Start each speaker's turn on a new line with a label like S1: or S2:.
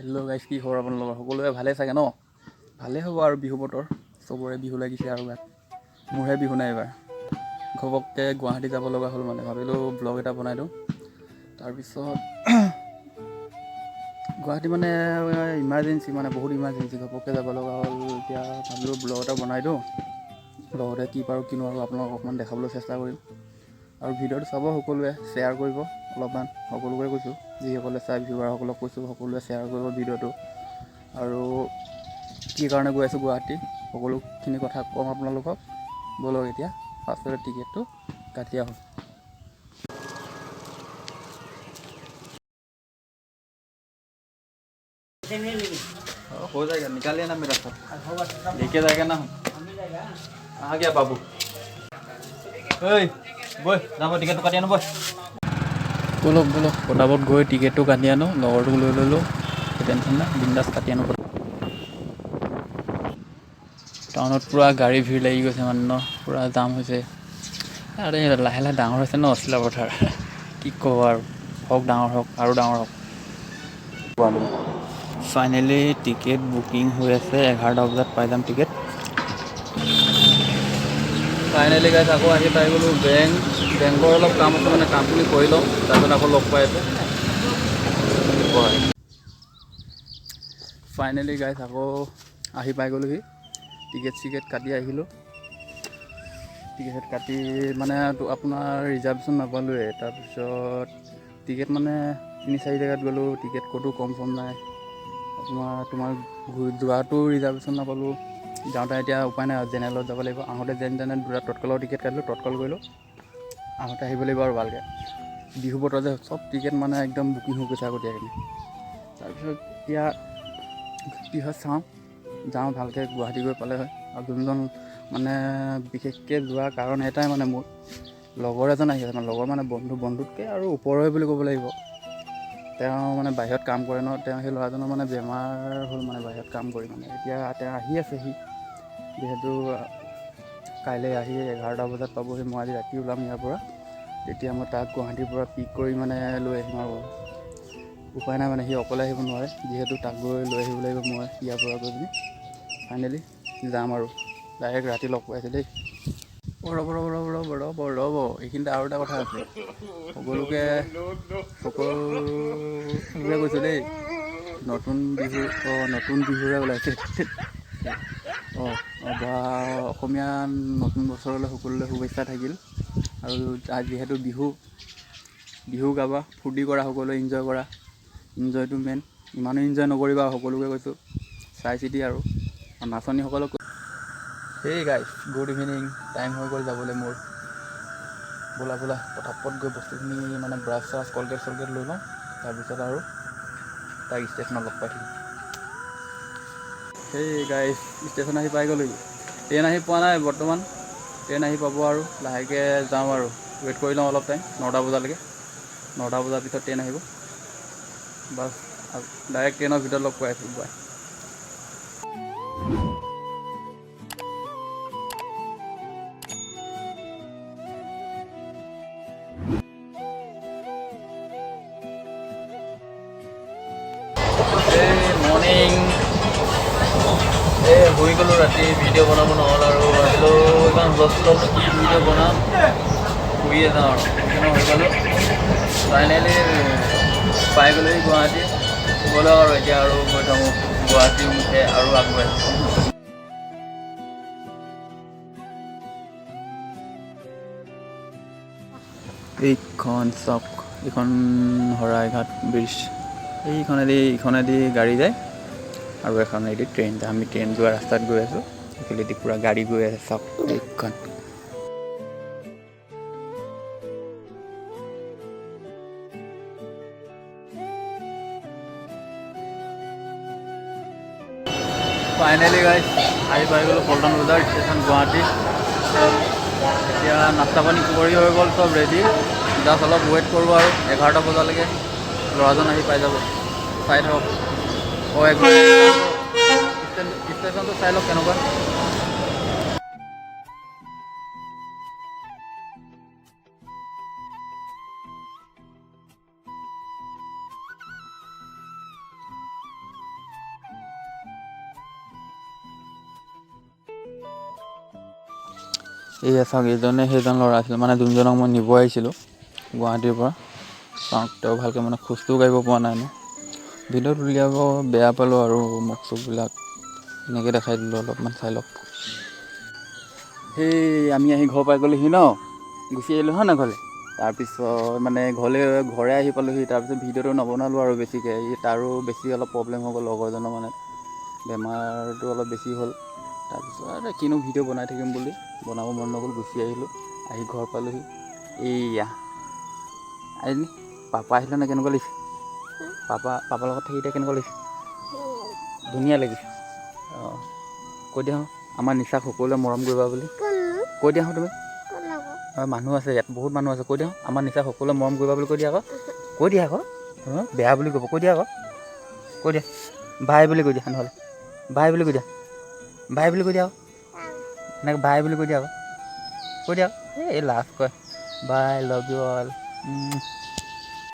S1: Hello' গাইছ, কি খবৰ আপোনালোকৰ? সকলোৱে ভালে চাগে ন? ভালেই হ'ব আৰু বিহু বতৰ, চবৰে বিহু লাগিছে আৰু গাত। মোৰহে বিহু নাই এইবাৰ। ঘপককৈ গুৱাহাটী যাব লগা হ'ল, মানে ভাবিলোঁ ব্লগ এটা বনাই দিওঁ। তাৰপিছত গুৱাহাটী মানে ইমাৰ্জেঞ্চি, মানে বহুত ইমাৰ্জেঞ্চি, ঘপককৈ যাব লগা হ'ল। এতিয়া ভাবিলোঁ ব্লগ এটা বনাই দিওঁ, লগতে কি পাৰোঁ কি নোৱাৰোঁ আপোনালোকক অকণমান দেখাবলৈ চেষ্টা কৰিম। আৰু ভিডিঅ'টো চাব, সকলোৱে শ্বেয়াৰ কৰিব অলপমান, সকলোকে কৈছোঁ। যিসকলে চাই ভিউৱাৰসকলক কৈছোঁ, সকলোৱে শ্বেয়াৰ কৰিব ভিডিঅ'টো। আৰু কি কাৰণে গৈ আছোঁ গুৱাহাটী, সকলোখিনি কথা ক'ম আপোনালোকক। ব'লক এতিয়া ফাৰ্ষ্টতে টিকেটটো কাটি আহোঁ। हो जाएगा, निकालिए ना मेरा सब, लेके जाएगा ना। आ गया बाबू। বই যাব, টিকেটটো কাটি আনো বই। ব'লক ব'লক পটাপট গৈ টিকেটটো কাটি আনো, লগৰটোক লৈ ল'লোঁ, টেনশ্যন নাই, বিন্দাছ কাটি আনো। টাউনত পূৰা গাড়ী ভিৰ লাগি গৈছে, মানে ন পূৰা জাম হৈছে। আৰে লাহে লাহে ডাঙৰ হৈছে ন চিলাপথাৰ, কি ক'ব আৰু। হওক ডাঙৰ হওক, আৰু ডাঙৰ হওক। ফাইনেলি টিকেট বুকিং হৈ আছে, 11টা বজাত পাই যাম টিকেট। ফাইনেলি গাইছ, আকৌ আহি পাই গ'লোঁ বেংকৰ অলপ কাম আছে, মানে কামখিনি কৰি লওঁ, তাৰপিছত আকৌ লগ পাই আছে। ফাইনেলি গাইছ, আকৌ আহি পাই গ'লোহি। টিকেট চিকেট কাটি আহিলোঁ। টিকেট কাটি মানে আপোনাৰ ৰিজাৰ্ভেশ্যন নাপালোঁৱে। তাৰপিছত টিকেট মানে 3-4 জেগাত গ'লোঁ, টিকেট ক'তো কনফাৰ্ম নাই। তোমাৰ যোৱাটো ৰিজাৰ্ভেশ্যন নাপালোঁ, যাওঁতে এতিয়া উপায় নাই, জেনেৰেলত যাব লাগিব। আহোঁতে যেনে দুটা তৎকালৰ টিকেট কাটিলোঁ, তৎকাল কৰিলোঁ। আহোঁতে আহিব লাগিব আৰু ভালকৈ। বিহু বতৰ যে, চব টিকেট মানে একদম বুকিং হৈ গৈছে আগতীয়াকৈ। তাৰপিছত এতিয়া কি হয় চাওঁ, যাওঁ ভালকৈ গুৱাহাটী গৈ পালে হয়। আৰু যোনজন মানে বিশেষকৈ যোৱাৰ কাৰণ এটাই, মানে মোৰ লগৰ এজন আহি আছে, মানে লগৰ মানে বন্ধুতকৈ আৰু ওপৰৰে বুলি ক'ব লাগিব। তেওঁ মানে বাহিৰত কাম কৰে ন, তেওঁ সেই ল'ৰাজনৰ মানে বেমাৰ হ'ল, মানে বাহিৰত কাম কৰি, মানে এতিয়া তেওঁ আহি আছেহি। যিহেতু কাইলৈ আহি 11টা বজাত পাবহি, মই আজি ৰাতি ওলাম ইয়াৰ পৰা। তেতিয়া মই তাক গুৱাহাটীৰ পৰা পিক কৰি মানে লৈ আহিম আৰু। উপায় নাই, মানে সি অকলে আহিব নোৱাৰে, যিহেতু তাক গৈ লৈ আহিব লাগিব মই ইয়াৰ পৰা গৈ পিনি। ফাইনেলি যাম আৰু ডাইৰেক্ট ৰাতি লগ পাইছোঁ দেই। ৰ'ব, এইখিনিতে আৰু এটা কথা আছে। সকলোকে কৈছোঁ দেই, নতুন বিহুৰে ওলাইছে। বা অসমীয়া নতুন বছৰলৈ সকলোলৈ শুভেচ্ছা থাকিল। আৰু যিহেতু বিহু গাবা, ফূৰ্তি কৰা, সকলোৱে ইনজয় কৰা। ইনজয়টো মেইন, ইমানো ইনজয় নকৰিবা, সকলোকে কৈছোঁ চাই চিতি। আৰু নাচনীসকলক হেই গাইছ, গুড ইভিনিং। টাইম হৈ গ'ল যাবলৈ মোৰ। ব'লা পটাপট গৈ বস্তুখিনি মানে ব্ৰাছ চাছ কলগেট লৈ লওঁ, তাৰপিছত আৰু তাক ষ্টেচনত লগ পাই থাকিম। সেই গাইছ, ষ্টেচন আহি পাই গ'লোহি। ট্ৰেইন আহি পোৱা নাই বৰ্তমান, ট্ৰেইন আহি পাব আৰু লাহেকৈ যাওঁ আৰু। ৱেইট কৰি লওঁ অলপ টাইম, 9টা বজালৈকে। 9টা বজাৰ পিছত ট্ৰেইন আহিব। বাছ ডাইৰেক্ট ট্ৰেইনৰ ভিতৰত লগ পাই আছোঁ। বাই। মৰ্ণিং। শুই গ'লোঁ ৰাতি, ভিডিঅ' বনাব নহ'ল আৰু ভাবিলোঁ ইমান হুলস্থুল কি ভিডিঅ' বনাম, শুইয়ে যাওঁ আৰু সেইকাৰণে হৈ গ'লোঁ। ফাইনেলি পাই গ'লোহি গুৱাহাটী। গ'লোঁ আৰু এতিয়া আৰু গৈ থাকোঁ গুৱাহাটীৰ মুখে আৰু আগুৱাই। এইখন চাওক, এইখন শৰাইঘাট ব্ৰিজ। ইখনেদি গাড়ী যায় আৰু এখনেদি ট্ৰেইন যায়। আমি ট্ৰেইন যোৱা ৰাস্তাত গৈ আছোঁ, সেইফালেদি পূৰা গাড়ী গৈ আছে। চাওক এইখন। ফাইনেলি গাইছ, আহি পাই গ'লোঁ পল্টন বজাৰ ষ্টেচন, গুৱাহাটী। এতিয়া নাস্তা পানী কৰি হৈ গ'ল, চব ৰেডি। জাষ্ট অলপ ৱেইট কৰোঁ আৰু 11টা বজালৈকে ল'ৰাজন আহি পাই যাব। চাই থাকক। ষ্টেচনটো চাই লওক কেনেকুৱা। এয়া চাওক, এইজনে সেইজন ল'ৰা আছিল মানে যোনজনক মই নিব আহিছিলোঁ গুৱাহাটীৰ পৰা। চাওক তেওঁ ভালকৈ মানে খোজটোও কাঢ়িব পৰা নাই ন। ভিডিঅ'ত উলিয়াব বেয়া পালোঁ আৰু মুখ চুখবিলাক এনেকৈ দেখাই দিলোঁ, অলপমান চাই লওক। সেই আমি আহি ঘৰ পাই গ'লোহি ন, গুচি আহিলোঁ হয় নাই ঘৰলৈ। তাৰপিছত মানে ঘৰে আহি পালোঁহি। তাৰপিছত ভিডিঅ'টো নবনালোঁ আৰু বেছিকৈ, তাৰো বেছি অলপ প্ৰব্লেম হৈ গ'ল, লগৰজনৰ মানে বেমাৰটো অলপ বেছি হ'ল। তাৰপিছত কিনো ভিডিঅ' বনাই থাকিম বুলি বনাব মন নগ'ল, গুচি আহিলোঁ। আহি ঘৰ পালোঁহি। এইয়া আইজনী পাপা আহিলে নে, কেনেকুৱা লাগিছে? পাপাৰ লগত থাকি এতিয়া কেনেকুৱা লাগিছে? ধুনীয়া লাগিছে। অঁ কৈ দিয়া আমাৰ নিচাক সকলোৱে মৰম কৰিবা বুলি কৈ দিয়া তুমি। মানুহ আছে ইয়াত, বহুত মানুহ আছে, কৈ দিয়া আমাৰ নিচাক সকলোৱে মৰম কৰিবা বুলি কৈ দিয়া আকৌ। কৈ দিয়া আকৌ, বেয়া বুলি ক'ব, কৈ দিয়া আকৌ, কৈ দিয়া বাই বুলি কৈ দিয়া, নহ'লে বাই বুলি কৈ দিয়া, বাই বুলি কৈ দিয়া আকৌ, এনেকৈ বাই বুলি কৈ দিয়া আকৌ, কৈ দিয়া আকৌ। এই লাজ কয়, বাই লাভ ইউ অল।